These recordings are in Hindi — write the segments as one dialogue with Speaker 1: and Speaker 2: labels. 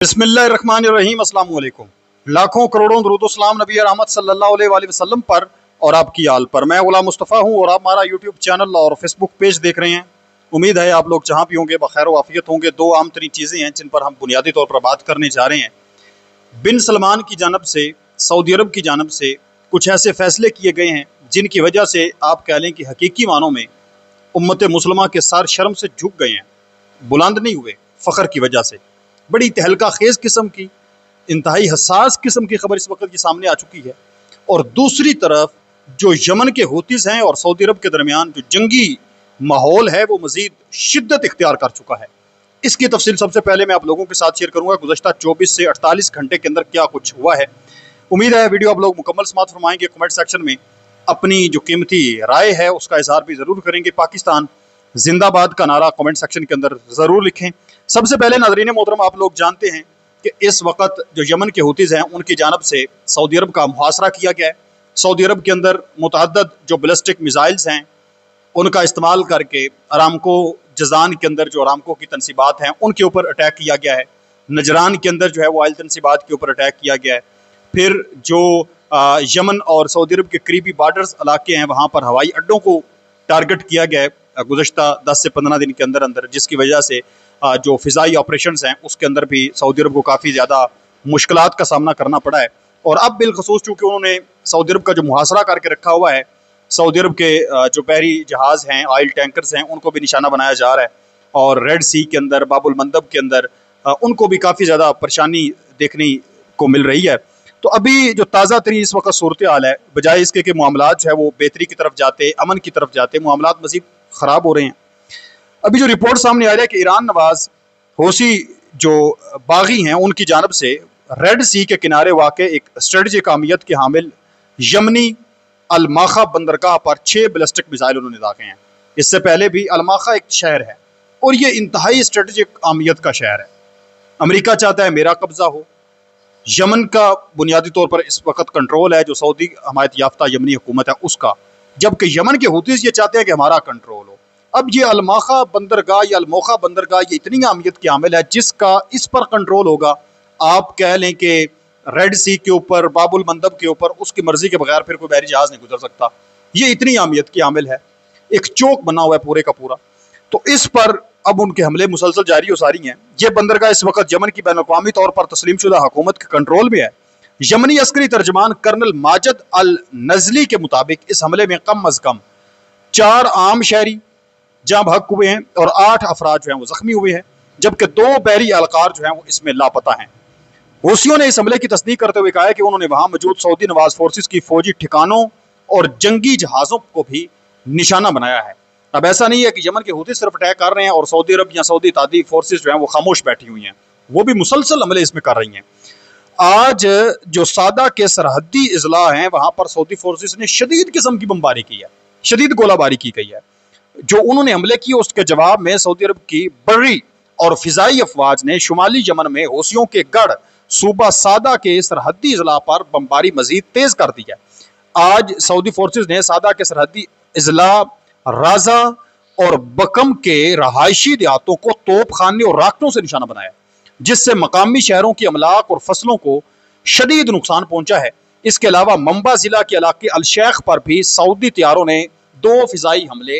Speaker 1: बिस्मिल्लाहिर्रहमानिर्रहीम, अस्सलाम वालेकुम। लाखों करोड़ों दुरूद सलाम नबी रहमत सल्लल्लाहु अलैहि वसल्लम पर और आपकी आल पर। मैं गुलाम मुस्तफ़ा हूँ और आप हमारा यूट्यूब चैनल और फेसबुक पेज देख रहे हैं। उम्मीद है आप लोग जहाँ भी होंगे बखैर वाफियत होंगे। दो आम तरीन चीज़ें हैं जिन पर हम बुनियादी तौर पर बात करने जा रहे हैं। बिन सलमान की जानब से, सऊदी अरब की जानब से कुछ ऐसे फैसले किए गए हैं जिनकी वजह से आप कह लें कि हकीकी मानों में उम्मत मुसलमा के सर शर्म से झुक गए हैं, बुलंद नहीं हुए फ़ख्र की वजह से। बड़ी तहलका खेज किस्म की, इंतहाई हसास किस्म की खबर इस वक्त की सामने आ चुकी है। और दूसरी तरफ जो यमन के हूतीज़ हैं और सऊदी अरब के दरमियान जो जंगी माहौल है वो मज़ीद शिद्दत इख्तियार कर चुका है। इसकी तफसील सबसे पहले मैं आप लोगों के साथ शेयर करूँगा गुज़श्ता 24 से 48 घंटे के अंदर क्या कुछ हुआ है। उम्मीद है वीडियो आप लोग मुकम्मल समात फरमाएंगे। कमेंट सेक्शन में अपनी जो कीमती राय है उसका इजहार भी ज़रूर करेंगे। पाकिस्तान जिंदाबाद का नारा कमेंट सेक्शन के अंदर ज़रूर लिखें। सबसे पहले नाज़रीन मोहतरम, आप लोग जानते हैं कि इस वक्त जो यमन के हूतीज़ हैं उनकी जानब से सऊदी अरब का मुहासरा किया गया है। सऊदी अरब के अंदर मुतअद्दद जो बैलिस्टिक मिसाइल्स हैं उनका इस्तेमाल करके अरामको जज़ान के अंदर जो अरामको की तनसीबात हैं उनके ऊपर अटैक किया गया है। नजरान के अंदर जो है वो आयल तनसीबात के ऊपर अटैक किया गया है। फिर जो यमन और सऊदी अरब के करीबी बार्डर्स इलाके हैं वहाँ पर हवाई अड्डों को टारगेट किया गया है गुज़श्ता 10 से 15 दिन के अंदर अंदर, जिसकी वजह से जो फ़िज़ाई ऑपरेशंस हैं उसके अंदर भी सऊदी अरब को काफ़ी ज़्यादा मुश्किलात का सामना करना पड़ा है। और अब बिलखसूस चूँकि उन्होंने सऊदी अरब का जो मुहासरा करके रखा हुआ है, सऊदी अरब के जो बहरी जहाज़ हैं, ऑयल टैंकर्स हैं, उनको भी निशाना बनाया जा रहा है। और रेड सी के अंदर, बाबुल मंदब के अंदर उनको भी काफ़ी ज़्यादा परेशानी देखने को मिल रही है। तो अभी जो ताज़ा तरीन इस वक्त सूरत हाल है, बजाय इसके कि मामलात जो है वो बेहतरी की तरफ जाते, अमन की तरफ जाते, मामलात मज़ीद ख़राब हो रहे हैं। अभी जो रिपोर्ट सामने आ रही है कि ईरान नवाज हौसी जो बागी हैं उनकी जानब से रेड सी के किनारे वाक़ एक स्ट्रेटजिक अहमियत के हामिल यमनी अलमाखा बंदरगाह पर 6 बैलिस्टिक मिसाइल उन्होंने दागे हैं। इससे पहले भी अलमाखा एक शहर है और ये इंतहाई स्ट्रेटजिक अहमियत का शहर है। अमेरिका चाहता है मेरा कब्जा हो। यमन का बुनियादी तौर पर इस वक्त कंट्रोल है जो सऊदी हमायत याफ्ता यमनी हुकूमत है उसका, जबकि यमन के हूतीज़ ये चाहते हैं कि हमारा कंट्रोल हो। अब ये अलमाखा बंदरगाह या अलमोखा बंदरगाह ये इतनी अहमियत की हामिल है जिसका इस पर कंट्रोल होगा। आप कह लें कि रेड सी के ऊपर, बाबुल मंदब के ऊपर उसकी मर्जी के बगैर फिर कोई बहरी जहाज नहीं गुजर सकता। ये इतनी अहमियत की हामिल है, एक चौक बना हुआ है पूरे का पूरा। तो इस पर अब उनके हमले मुसलसल जारी हो सारी हैं। ये बंदरगाह इस वक्त यमन की बैनुल-अक़वामी तौर पर तस्लीम शुदा हुकूमत के कंट्रोल में है। यमनी अस्करी तर्जमान कर्नल माजिद अल नजली के मुताबिक इस हमले में कम अज कम 4 आम शहरी जहाँ भाग हुए हैं और 8 अफराद जो हैं वो जख्मी हुए हैं, जबकि 2 बहरी एहलकार जो हैं वो इसमें लापता हैं। हूसियों ने इस हमले की तस्दीक करते हुए कहा है कि उन्होंने वहाँ मौजूद सऊदी नवाज फोर्सेस की फौजी ठिकानों और जंगी जहाज़ों को भी निशाना बनाया है। अब ऐसा नहीं है कि यमन के हूती सिर्फ अटैक कर रहे हैं और सऊदी अरब या सऊदी तादी फोर्सेस जो हैं वो खामोश बैठी हुई हैं, वो भी मुसलसल हमले इसमें कर रही हैं। आज जो सादा के सरहदी इजला हैं वहाँ पर सऊदी फोर्सेस ने शदीद किस्म की बमबारी की है, शदीद गोलाबारी की गई है। जो उन्होंने हमले किए उसके जवाब में सऊदी अरब की बर्री और फिजाई अफवाज ने शुमाली यमन में हूसियों के गढ़ सूबा सादा के सरहदी इजला पर बमबारी मजीद तेज कर दी है। आज सऊदी फोर्सेस ने सादा के सरहदी इजला, राजा और बकम के रहायशी देहातों को तोप खाने और राख्तों से निशाना बनाया, जिससे मकामी शहरों की अमलाक और फसलों को शदीद नुकसान पहुंचा है। इसके अलावा मंबा जिला के इलाके अल-शेख पर भी सऊदी तैयारों ने 2 फिजाई हमले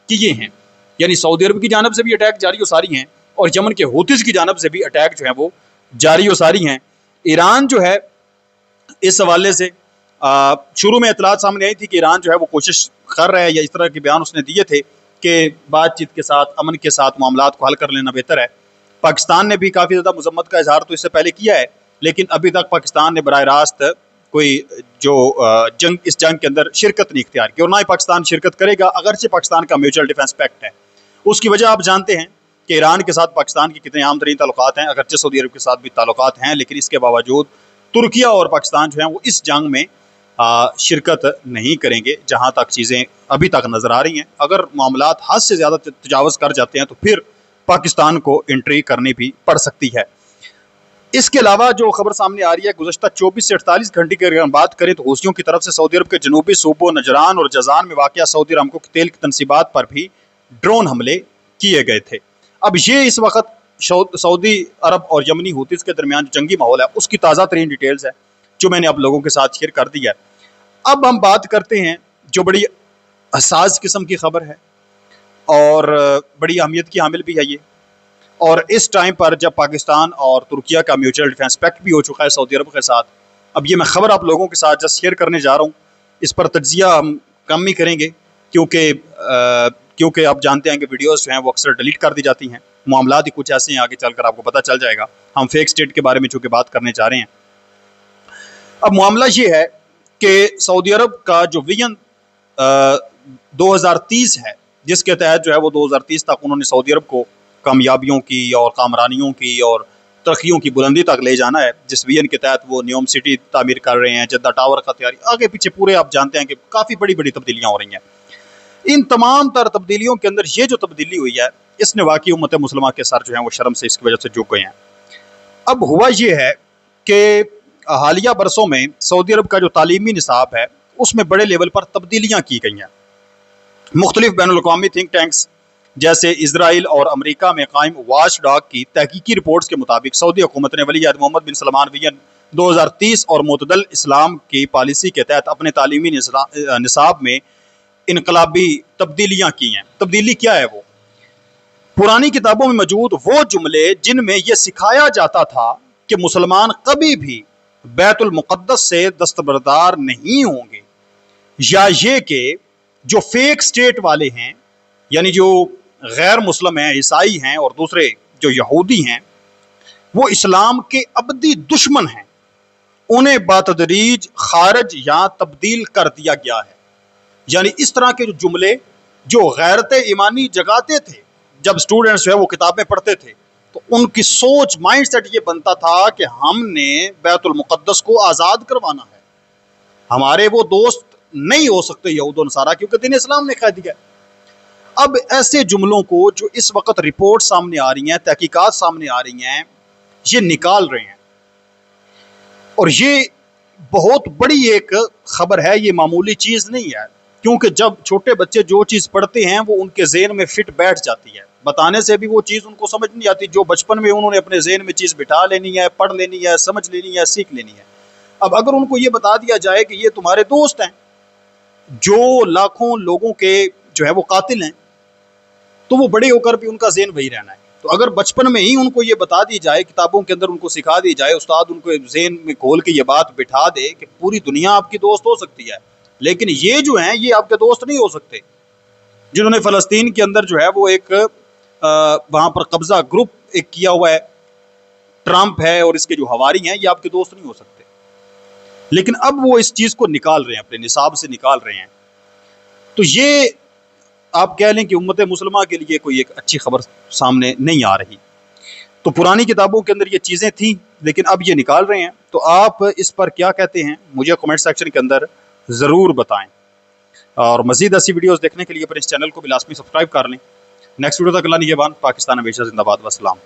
Speaker 1: किए हैं। यानी सऊदी अरब की जानब से भी अटैक जारी हो सारी हैं और यमन के हूतीज़ की जानब से भी अटैक जो है वो जारी हो सारी हैं। ईरान जो है इस हवाले से शुरू में इतलात सामने आई थी कि ईरान जो है वो कोशिश कर रहा है, या इस तरह के बयान उसने दिए थे कि बातचीत के साथ, अमन के साथ मामलात को हल कर लेना बेहतर है। पाकिस्तान ने भी काफ़ी ज़्यादा मजम्मत का इजहार तो इससे पहले किया है, लेकिन अभी तक पाकिस्तान ने बराह रास्त कोई जो इस जंग के अंदर शिरकत नहीं इख्तियार की और ना ही पाकिस्तान शिरकत करेगा, अगरचे पाकिस्तान का म्यूचुअल डिफेंस पैक्ट है। उसकी वजह आप जानते हैं कि ईरान के साथ पाकिस्तान की कितने आम तरीन ताल्लुकात हैं, अगरचे सऊदी अरब के साथ भी ताल्लुकात हैं, लेकिन इसके बावजूद तुर्किया और पाकिस्तान जो हैं वो इस जंग में शिरकत नहीं करेंगे जहाँ तक चीज़ें अभी तक नज़र आ रही हैं। अगर मामलात हद से ज़्यादा तजावज़ कर जाते हैं तो फिर पाकिस्तान को एंट्री करनी भी पड़ सकती है। इसके अलावा जो खबर सामने आ रही है गुज़श्ता 24 से 48 घंटे की अगर हम बात करें तो हूसियों की तरफ से सऊदी अरब के जनूबी सूबों नजरान और जजान में वाक़या सऊदी अरामको के तेल की तनसीबात पर भी ड्रोन हमले किए गए थे। अब ये इस वक्त सऊदी अरब और यमनी हूतीस के दरमियान जो जंगी माहौल है उसकी ताज़ा तरीन डिटेल्स है जो मैंने आप लोगों के साथ शेयर कर दी है। अब हम बात करते हैं जो बड़ी हसास किस्म की खबर है और बड़ी अहमियत की हामिल भी है ये, और इस टाइम पर जब पाकिस्तान और तुर्किया का म्यूचुअल डिफेंस पैक्ट भी हो चुका है सऊदी अरब के साथ, अब ये मैं खबर आप लोगों के साथ जस्ट शेयर करने जा रहा हूँ। इस पर तज्जिया हम कम ही करेंगे क्योंकि आप जानते हैं कि वीडियोस जो हैं वो अक्सर डिलीट कर दी जाती हैं। मामला ही कुछ ऐसे हैं, आगे चलकर आपको पता चल जाएगा। हम फेक स्टेट के बारे में चूँकि बात करने जा रहे हैं। अब मामला ये है कि सऊदी अरब का जो विजन 2030 है, जिसके तहत जो है वो 2030 तक उन्होंने सऊदी अरब को कामयाबियों की और कामरानियों की और तरक्कियों की बुलंदी तक ले जाना है, जिस विजन के तहत वो न्योम सिटी तामीर कर रहे हैं, जद्दा टावर का तैयारी, आगे पीछे पूरे आप जानते हैं कि काफ़ी बड़ी बड़ी तब्दीलियाँ हो रही हैं। इन तमाम तर तब्दीलियों के अंदर ये जो तब्दीली हुई है, इसने वाकई उम्मत मुसलमान के सर जो है वो शर्म से इसकी वजह से झुक गए हैं। अब हुआ ये है कि हालिया बरसों में सऊदी अरब का जो तालीमी निसाब है उसमें बड़े लेवल पर तब्दीलियाँ की गई हैं। मुख्तलिफ बैनुल-अक़वामी थिंक टैंक्स जैसे इजराइल और अमेरिका में कायम वाच डॉग की तहकीकी रिपोर्ट्स के मुताबिक सऊदी हुकूमत ने वली अहद मोहम्मद बिन सलमान विजन 2030 और मुतदल इस्लाम की पॉलिसी के तहत अपने तालीमी निसाब में इनकलाबी तब्दीलियाँ की हैं। तब्दीली क्या है? वो पुरानी किताबों में मौजूद वो जुमले जिनमें यह सिखाया जाता था कि मुसलमान कभी भी बैतुल मुक़द्दस से दस्तबरदार नहीं होंगे, या ये कि जो फेक स्टेट वाले हैं, यानी जो गैर मुस्लिम हैं, ईसाई हैं और दूसरे जो यहूदी हैं, वो इस्लाम के अबदी दुश्मन हैं, उन्हें बातदरीज खारिज या तब्दील कर दिया गया है। यानी इस तरह के जो जुमले जो गैरत ईमानी जगाते थे, जब स्टूडेंट्स जो है वो किताबें पढ़ते थे तो उनकी सोच, माइंड सेट ये बनता था कि हमने बैतुल मुक़द्दस को आज़ाद करवाना है, हमारे वो दोस्त नहीं हो सकते यहूद और नसारा, क्योंकि दीन इस्लाम ने कह दिया। अब ऐसे जुमलों को जो इस वक्त रिपोर्ट सामने आ रही हैं, तहकीकात सामने आ रही हैं, ये निकाल रहे हैं, और ये बहुत बड़ी एक खबर है, ये मामूली चीज़ नहीं है। क्योंकि जब छोटे बच्चे जो चीज़ पढ़ते हैं वो उनके ज़हन में फिट बैठ जाती है, बताने से भी वो चीज़ उनको समझ नहीं आती, जो बचपन में उन्होंने अपने ज़हन में चीज़ बिठा लेनी है, पढ़ लेनी है, समझ लेनी है, सीख लेनी है। अब अगर उनको ये बता दिया जाए कि ये तुम्हारे दोस्त हैं जो लाखों लोगों के जो है वो कातिल हैं, तो वो बड़े होकर भी उनका ज़हन वही रहना है। तो अगर बचपन में ही उनको ये बता दी जाए, किताबों के अंदर उनको सिखा दी जाए, उस्ताद उनको ज़हन में खोल के ये बात बिठा दे कि पूरी दुनिया आपकी दोस्त हो सकती है, लेकिन ये जो हैं ये आपके दोस्त नहीं हो सकते। जिन्होंने फ़लस्तीन के अंदर जो है वो एक वहाँ पर कब्ज़ा ग्रुप एक किया हुआ है, ट्रंप है और इसके जो हवारी हैं, ये आपके दोस्त नहीं हो सकते। लेकिन अब वो इस चीज़ को निकाल रहे हैं, अपने निसाब से निकाल रहे हैं। तो ये आप कह लें कि उम्मत मुसलमान के लिए कोई एक अच्छी खबर सामने नहीं आ रही। तो पुरानी किताबों के अंदर ये चीज़ें थीं, लेकिन अब ये निकाल रहे हैं। तो आप इस पर क्या कहते हैं, मुझे कमेंट सेक्शन के अंदर ज़रूर बताएं, और मज़ीद ऐसी वीडियोस देखने के लिए अपने इस चैनल को भी लाज़मी सब्सक्राइब कर लें। नेक्स्ट वीडियो तक अल्लाह निगहबान। पाकिस्तान हमेशा जिंदाबाद। वस्सलाम।